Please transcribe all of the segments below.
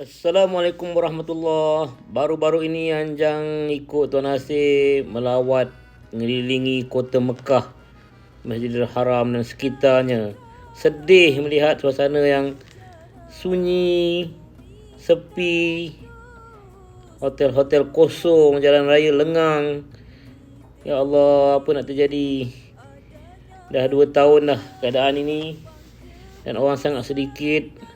Assalamualaikum warahmatullahi. Baru-baru ini Anjang ikut Tuan Hasib melawat mengelilingi kota Mekah, Masjidil Haram dan sekitarnya. Sedih melihat suasana yang sunyi, sepi, hotel-hotel kosong, jalan raya lengang. Ya Allah, apa nak terjadi? Dah 2 tahun dah keadaan ini dan orang sangat sedikit.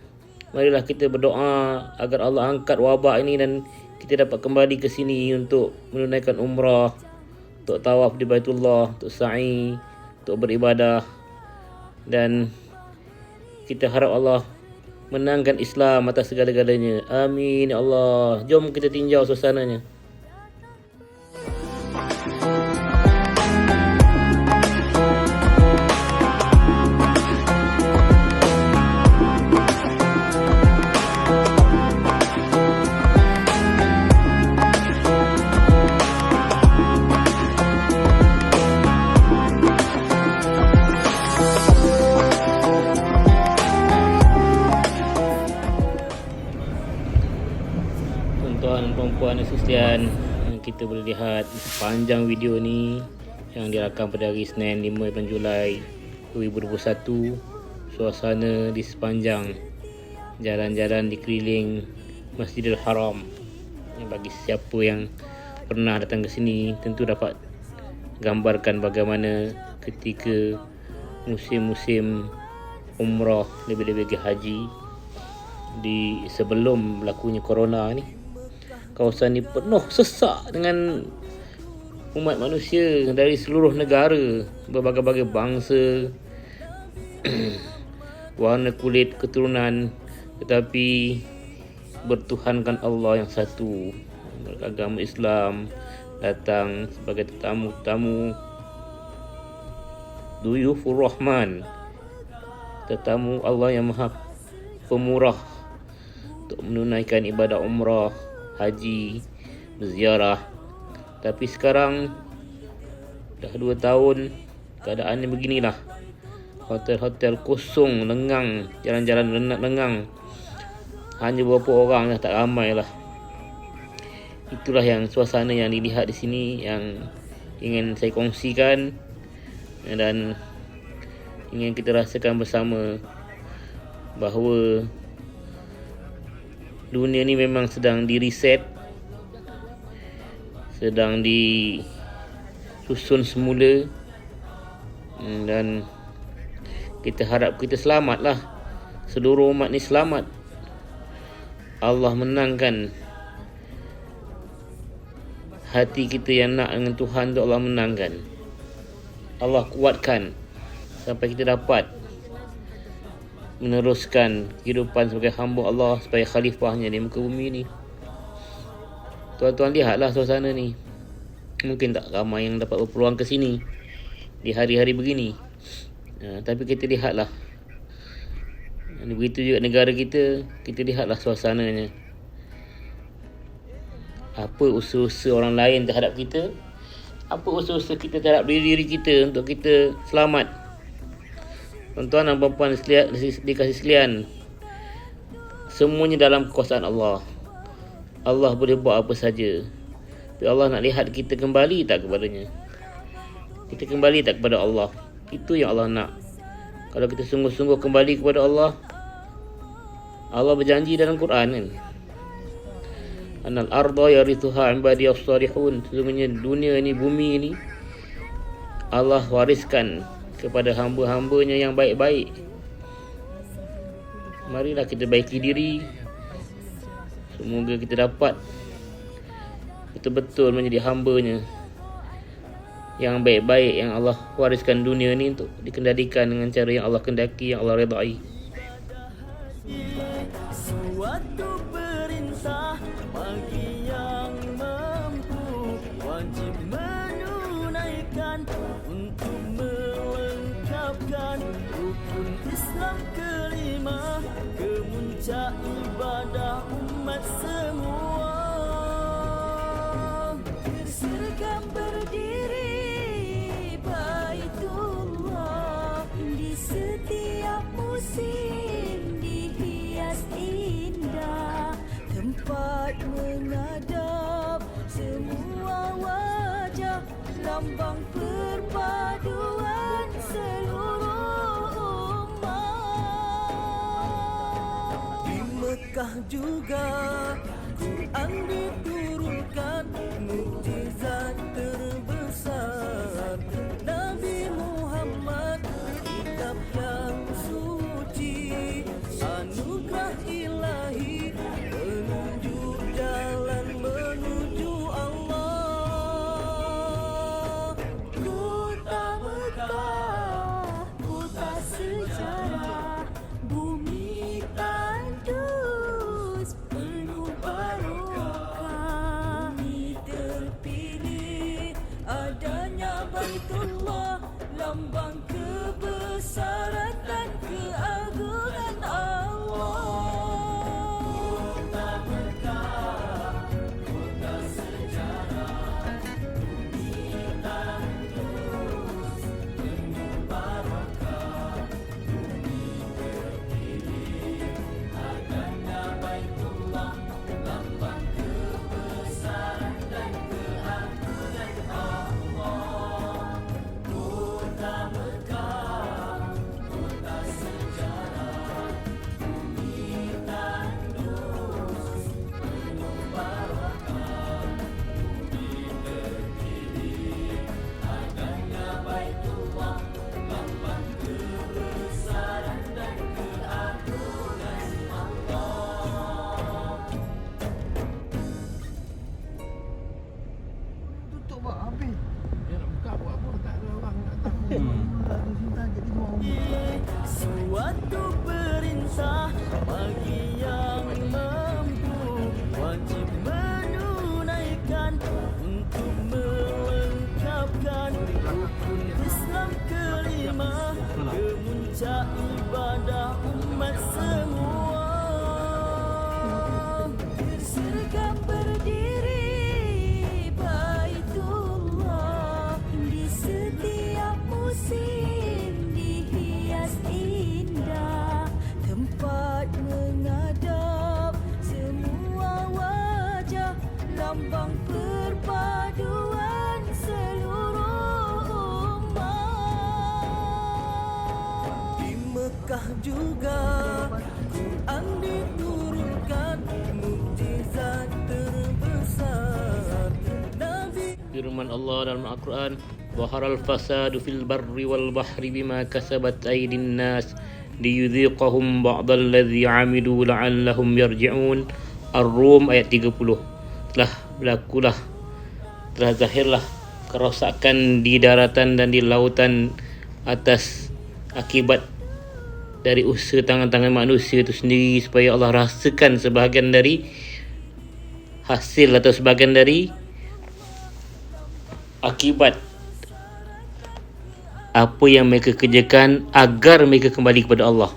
Marilah kita berdoa agar Allah angkat wabak ini dan kita dapat kembali ke sini untuk menunaikan umrah, untuk tawaf di Baitullah, untuk sa'i, untuk beribadah. Dan kita harap Allah menangkan Islam atas segala-galanya. Amin ya Allah. Jom kita tinjau suasananya. Tuan-tuan dan puan-puan dan sekalian, kita boleh lihat sepanjang video ni yang dirakam pada hari Senin 5 Julai 2021, suasana di sepanjang jalan-jalan di keliling Masjidil Haram. Bagi siapa yang pernah datang ke sini tentu dapat gambarkan bagaimana ketika musim-musim umrah, lebih-lebih haji di sebelum berlakunya corona ni. Kawasan ni penuh sesak dengan umat manusia dari seluruh negara, berbagai-bagai bangsa, warna kulit, keturunan, tetapi bertuhankan Allah yang satu, beragama Islam, datang sebagai tetamu-tetamu Duyufur Rahman, tetamu Allah yang Maha Pemurah, untuk menunaikan ibadah umrah, haji, berziarah. Tapi sekarang dah 2 tahun keadaannya beginilah. Hotel-hotel kosong, lengang, jalan-jalan lengang. Hanya beberapa orang dah, tak ramai lah. Itulah yang suasana yang dilihat di sini yang ingin saya kongsikan dan ingin kita rasakan bersama bahawa dunia ni memang sedang di-reset, sedang disusun semula, dan kita harap kita selamatlah. Seluruh umat ni selamat. Allah menangkan hati kita yang nak dengan Tuhan tu, Allah menangkan. Allah kuatkan sampai kita dapat meneruskan kehidupan sebagai hamba Allah, sebagai khalifahnya di muka bumi ni. Tuan-tuan lihatlah suasana ni. Mungkin tak ramai yang dapat berpeluang ke sini di hari-hari begini, tapi kita lihatlah. Begitu juga negara kita lihatlah suasananya. Apa usaha-usaha orang lain terhadap kita, apa usaha-usaha kita terhadap diri kita untuk kita selamat. Tuan-tuan dan puan-puan dikasih sekalian, semuanya dalam kekuasaan Allah. Allah boleh buat apa saja. Tapi Allah nak lihat kita kembali tak kepadanya. Kita kembali tak kepada Allah. Itu yang Allah nak. Kalau kita sungguh-sungguh kembali kepada Allah, Allah berjanji dalam Quran kan, Anal arda yarithuha ibadiyas salihun. Sesungguhnya dunia ni, bumi ni, Allah wariskan kepada hamba-hambanya yang baik-baik. Marilah kita baiki diri. Semoga kita dapat betul-betul menjadi hambanya yang baik-baik, yang Allah wariskan dunia ni untuk dikendalikan dengan cara yang Allah kendaki, yang Allah redai. Suatu perintah bagi yang mampu, wajib menunaikan untuk melengkapkan rukun Islam kelima, kemuncak ibadah umat semua. Sergam berdiri Baitullah di setiap musim, dihias indah tempat menghadap semua wajah, lambang perpaduan seluruh umat. Di Mekah juga Quran diturunkan, mukjizat terbesar Nabi Muhammad, kitab yang suci, anugerah ilahi, penunjuk jalan menuju Allah. Kota Mekah, kota sejarah, bumi tandus penuh barokah. Bumi terpilih, adanya Baitullah, lambang kebesaran dan keagungan Allah. Kota Mekah, kota sejarah, bumi tandus penuh barokah. Bumi terpilih, adanya Baitullah, lambang kebesaran dan keagungan Allah. Kota Mekah, kota sejarah, bumi tandus penuh barokah. Bumi terpilih, adanya Baitullah, lambang kebesaran dan keagungan Allah. Tutup buat habis. Dia nak buka buat apa, tak ada orang nak tahu. Mula tu cinta jadi dua orang. Suatu perintah bagi yang mampu, wajib menunaikan untuk melengkapkan rukun Islam kelima, kemuncak ibadah umat semua. Sergam berdiri Baitullah, di setiap musim dihias indah, tempat menghadap semua wajah, lambang perpaduan seluruh umat. Di Mekah juga Quran diturunkan, mukjizat terbesar Nabi. Firman Allah dalam Al-Quran, Zaharal fasadu fil barri wal bahri bima kasabat aydin nas liyudhiqahum ba'dal ladzi 'amilu la'allahum yarji'un. Ar-Rum ayat 30. Telah zahirlah kerosakan di daratan dan di lautan atas akibat dari usaha tangan-tangan manusia itu sendiri, supaya Allah rasakan sebahagian dari hasil atau sebahagian dari akibat apa yang mereka kerjakan, agar mereka kembali kepada Allah.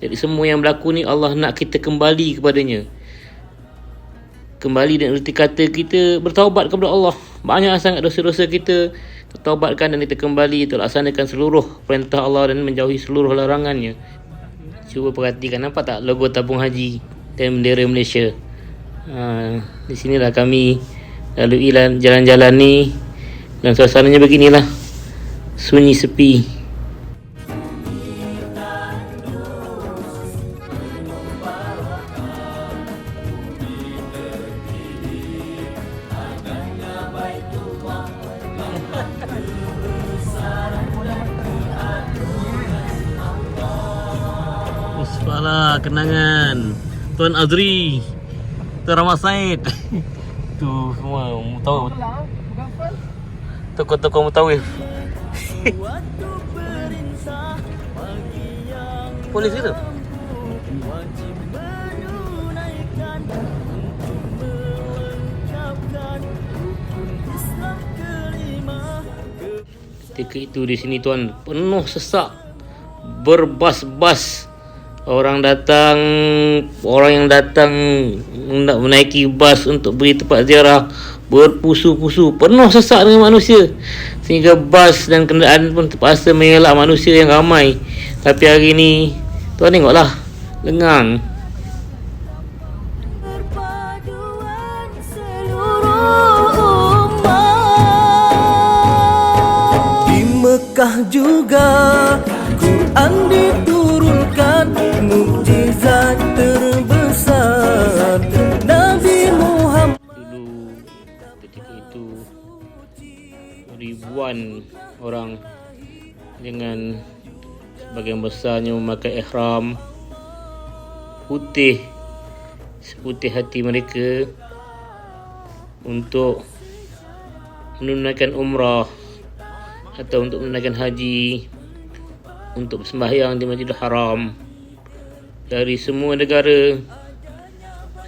Jadi semua yang berlaku ni Allah nak kita kembali kepadanya. Kembali dan erti kata kita bertaubat kepada Allah. Banyak sangat dosa-dosa kita taubatkan dan kita kembali, kita laksanakan seluruh perintah Allah dan menjauhi seluruh larangannya. Cuba perhatikan, nampak tak logo tabung haji dan bendera Malaysia. Di sinilah kami lalui jalan-jalan ni, dan suasananya beginilah, sunyi sepi. Musfala kenangan Tuan Azri, Tuan Rahmat Said. Tu semua mutawif, tokoh-tokoh mutawif. Suatu perintah bagi yang Polis itu. wajib menunaikan untuk melengkapkan rukun Islam kelima. Ketika itu di sini tuan penuh sesak, berbas-bas. Orang yang datang nak menaiki bas untuk pergi tempat ziarah berpusu-pusu, penuh sesak dengan manusia, sehingga bas dan kenderaan pun terpaksa mengelak manusia yang ramai. Tapi hari ni tuan tengoklah, lengang. Perpaduan Mekah juga Quran diturunkan, mukjizat terbesar Nabi Muhammad. Dulu ketika itu ribuan orang dengan sebagian besarnya memakai ihram putih seputih hati mereka untuk menunaikan umrah atau untuk menunaikan haji, untuk sembahyang di Masjidil Haram, dari semua negara,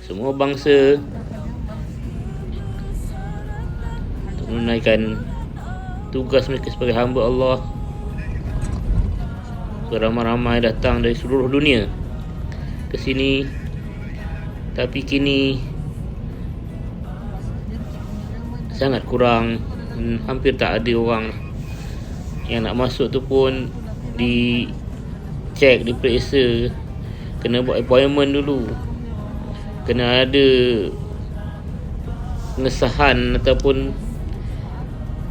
semua bangsa, untuk menunaikan tugas mereka sebagai hamba Allah. Ramai-ramai datang dari seluruh dunia ke sini, tapi kini sangat kurang, hampir tak ada orang yang nak masuk tu pun dicek, diperiksa, kena buat appointment dulu, kena ada pengesahan ataupun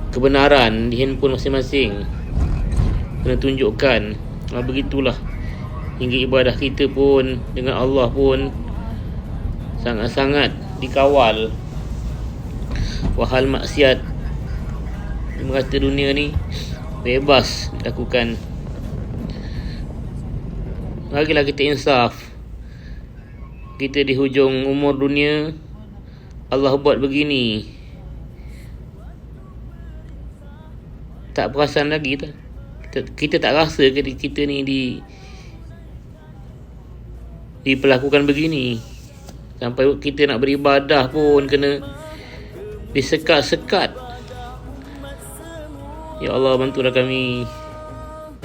kebenaran di handphone masing-masing, kena tunjukkan. Begitulah hingga ibadah kita pun dengan Allah pun sangat-sangat dikawal. Wahal maksiat di merata dunia ni bebas dilakukan. Marilah kita insaf. Kita di hujung umur dunia, Allah buat begini, tak perasan lagi tak? Kita tak rasa kita ni diperlakukan begini. Sampai kita nak beribadah pun kena disekat-sekat. Ya Allah, bantulah kami.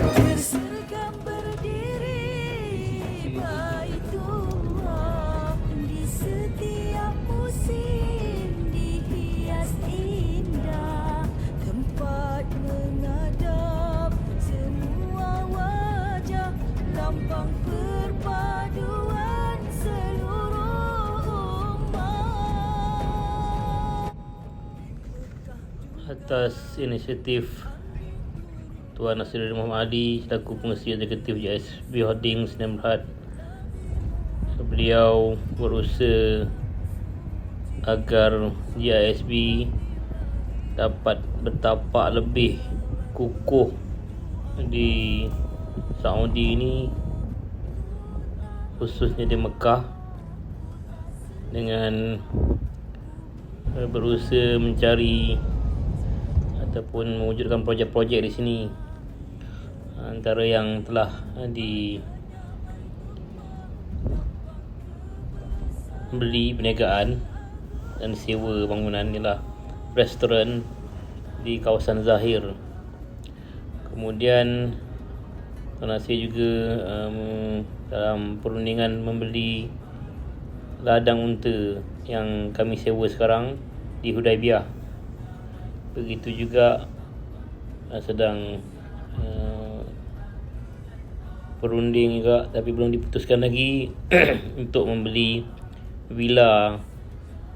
Berseragam berdiri Baitullah, di setiap musim dihias indah, tempat menghadap semua wajah, lambang perpaduan seluruh umat. Atas inisiatif Tuan Nasiruddin Muhammad Ali selaku pengerusi eksekutif JSB Holdings Sdn Bhd, beliau berusaha agar JSB dapat bertapak lebih kukuh di Saudi ini, khususnya di Mekah, dengan berusaha mencari ataupun mewujudkan projek-projek di sini. Antara yang telah dibeli perniagaan dan sewa bangunan ialah restoran di kawasan Zahir. Kemudian Tuan Nasir juga dalam perundingan membeli ladang unta yang kami sewa sekarang di Hudaibiyah. Begitu juga sedang perunding juga, tapi belum diputuskan lagi untuk membeli villa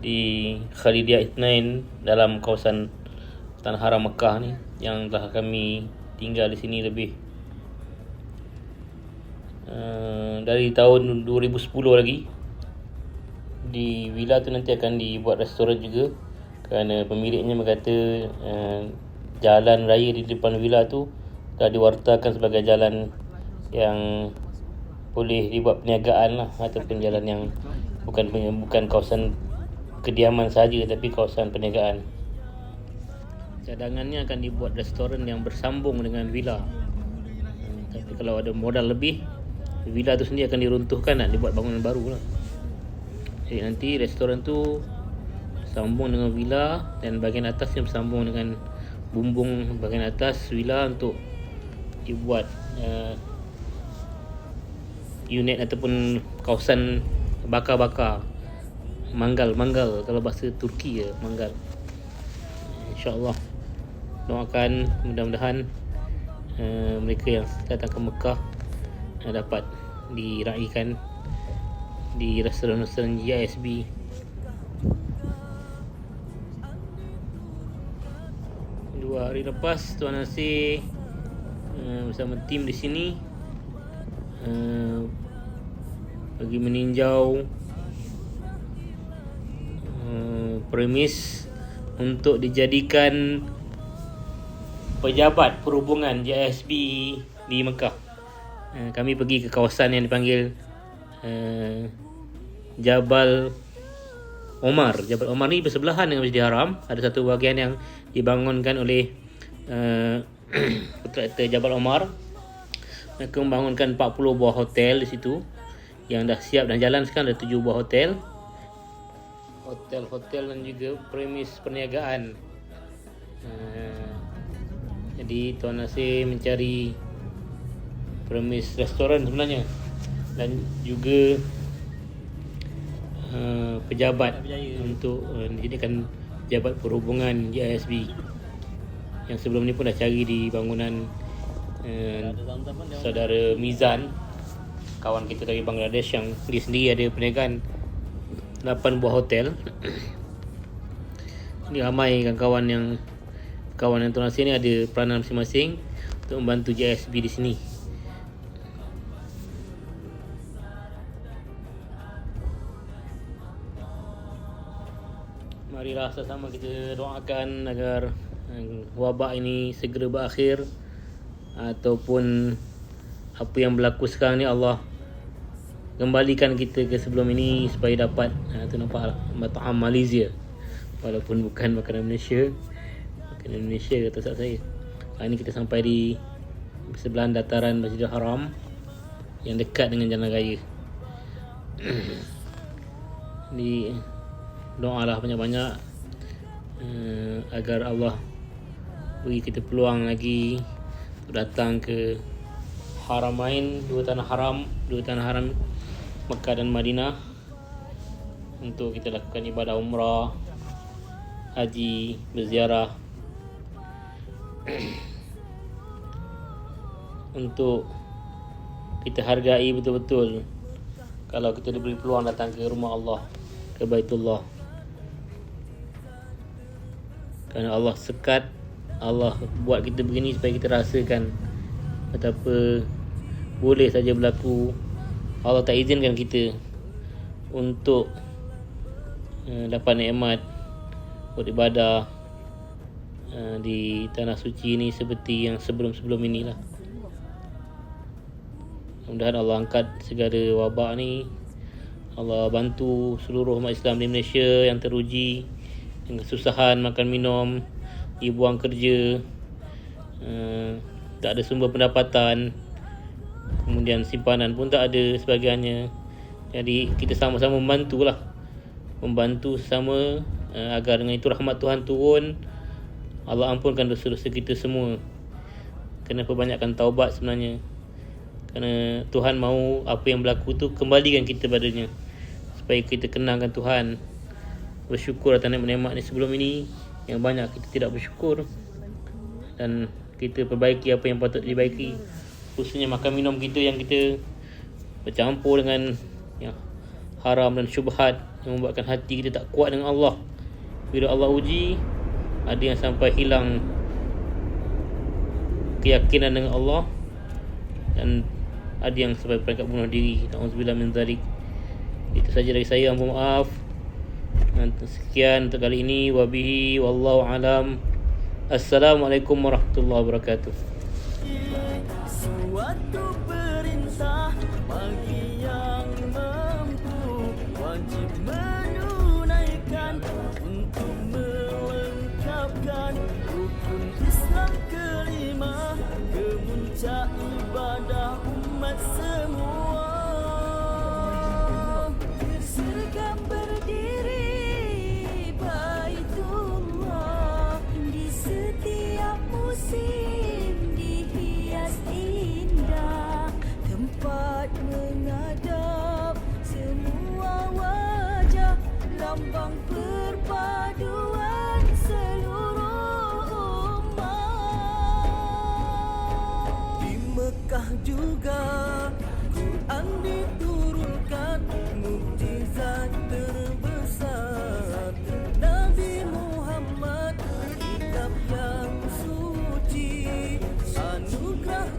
di Khalidiyah Ithnain dalam kawasan Tanah Haram Mekah ni, yang telah kami tinggal di sini lebih dari tahun 2010 lagi. Di villa tu nanti akan dibuat restoran juga, kerana pemiliknya berkata jalan raya di depan villa tu dah diwartakan sebagai jalan yang boleh dibuat perniagaan lah, ataupun jalan yang bukan kawasan kediaman saja, tapi kawasan perniagaan. Cadangannya akan dibuat restoran yang bersambung dengan villa. Tapi kalau ada modal lebih, villa tu sendiri akan diruntuhkan, nak dibuat bangunan baru lah. Jadi nanti restoran tu sambung dengan villa, dan bahagian atas yang bersambung dengan bumbung bahagian atas villa untuk dibuat unit ataupun kawasan bakar-bakar, manggal kalau bahasa Turki ya, manggal. InsyaAllah doakan mudah-mudahan mereka yang datang ke Mekah dapat diraikan di restoran-restoran JSB. Dua hari lepas Tuan Nasir bersama tim di sini bagi meninjau premis untuk dijadikan pejabat perhubungan JSB di Mekah. Kami pergi ke kawasan yang dipanggil Jabal Omar. Jabal Omar ni bersebelahan dengan Masjidil Haram. Ada satu bahagian yang dibangunkan oleh kontraktor Jabal Omar. Mereka membangunkan 40 buah hotel di situ yang dah siap dan jalan. Sekarang ada 7 buah hotel. Hotel-hotel dan juga premis perniagaan. Jadi Tuan Nasir mencari premis restoran sebenarnya dan juga pejabat untuk dijadikan pejabat perhubungan JSB. Yang sebelum ni pun dah cari di bangunan saudara Mizan, kawan kita dari Bangladesh, yang dia sendiri ada perniagaan 8 buah hotel. Ini ramai kawan yang Tuan Nasir ni ada peranan masing-masing untuk membantu JSB di sini. Marilah sama-sama kita doakan agar wabak ini segera berakhir, ataupun apa yang berlaku sekarang ni Allah kembalikan kita ke sebelum ini supaya dapat tu nampak mat'am Malaysia, walaupun bukan makanan Malaysia. Makanan Malaysia kata ustaz saya. Ini kita sampai di sebelahan dataran Masjidil Haram yang dekat dengan jalan raya. Di doalah banyak-banyak agar Allah beri kita peluang lagi untuk datang ke Haramain, dua tanah haram Mekah dan Madinah, untuk kita lakukan ibadah umrah, haji, berziarah, untuk kita hargai betul-betul kalau kita diberi peluang datang ke rumah Allah, ke Baitullah. Kerana Allah sekat, Allah buat kita begini supaya kita rasakan betapa boleh saja berlaku. Allah tak izinkan kita untuk dapat nikmat beribadah di tanah suci ini seperti yang sebelum-sebelum inilah. Mudah-mudahan Allah angkat segala wabak ni. Allah bantu seluruh umat Islam di Malaysia yang teruji dengan kesusahan makan minum, dibuang kerja, tak ada sumber pendapatan, kemudian simpanan pun tak ada sebahagiannya. Jadi kita sama-sama membantu sesama agar dengan itu rahmat Tuhan turun, Allah ampunkan dosa-dosa kita semua. Kena perbanyakkan taubat sebenarnya, kerana Tuhan mahu apa yang berlaku tu kembalikan kita padanya, supaya kita kenangkan Tuhan, bersyukur atas nikmat-nikmat ni sebelum ini yang banyak kita tidak bersyukur, dan kita perbaiki apa yang patut dibaiki, khususnya makan minum kita yang kita bercampur dengan yang haram dan syubhat yang membuatkan hati kita tak kuat dengan Allah. Bila Allah uji, ada yang sampai hilang keyakinan dengan Allah, dan ada yang sampai peringkat bunuh diri. Na'udzubillah min zalik. Itu saja dari saya, mohon maaf. Sekian untuk kali ini. Wabihi wallahu alam. Assalamualaikum warahmatullahi wabarakatuh. Suatu perintah bagi yang mampu, wajib menunaikan untuk melengkapkan rukun Islam kelima, kemuncak ibadah umat semua. Sergam berdiri Baitullah, di setiap musim dihias indah, tempat menghadap semua wajah, lambang perpaduan seluruh umat. Di Mekah juga Quran diturunkan, mukjizat terbesar Nabi Muhammad, kitab yang suci, anugerah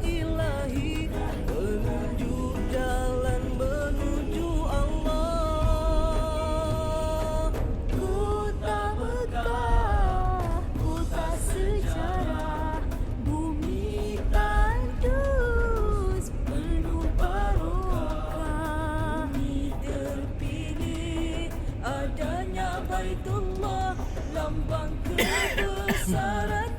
adanya Baitullah, lambang kebesaran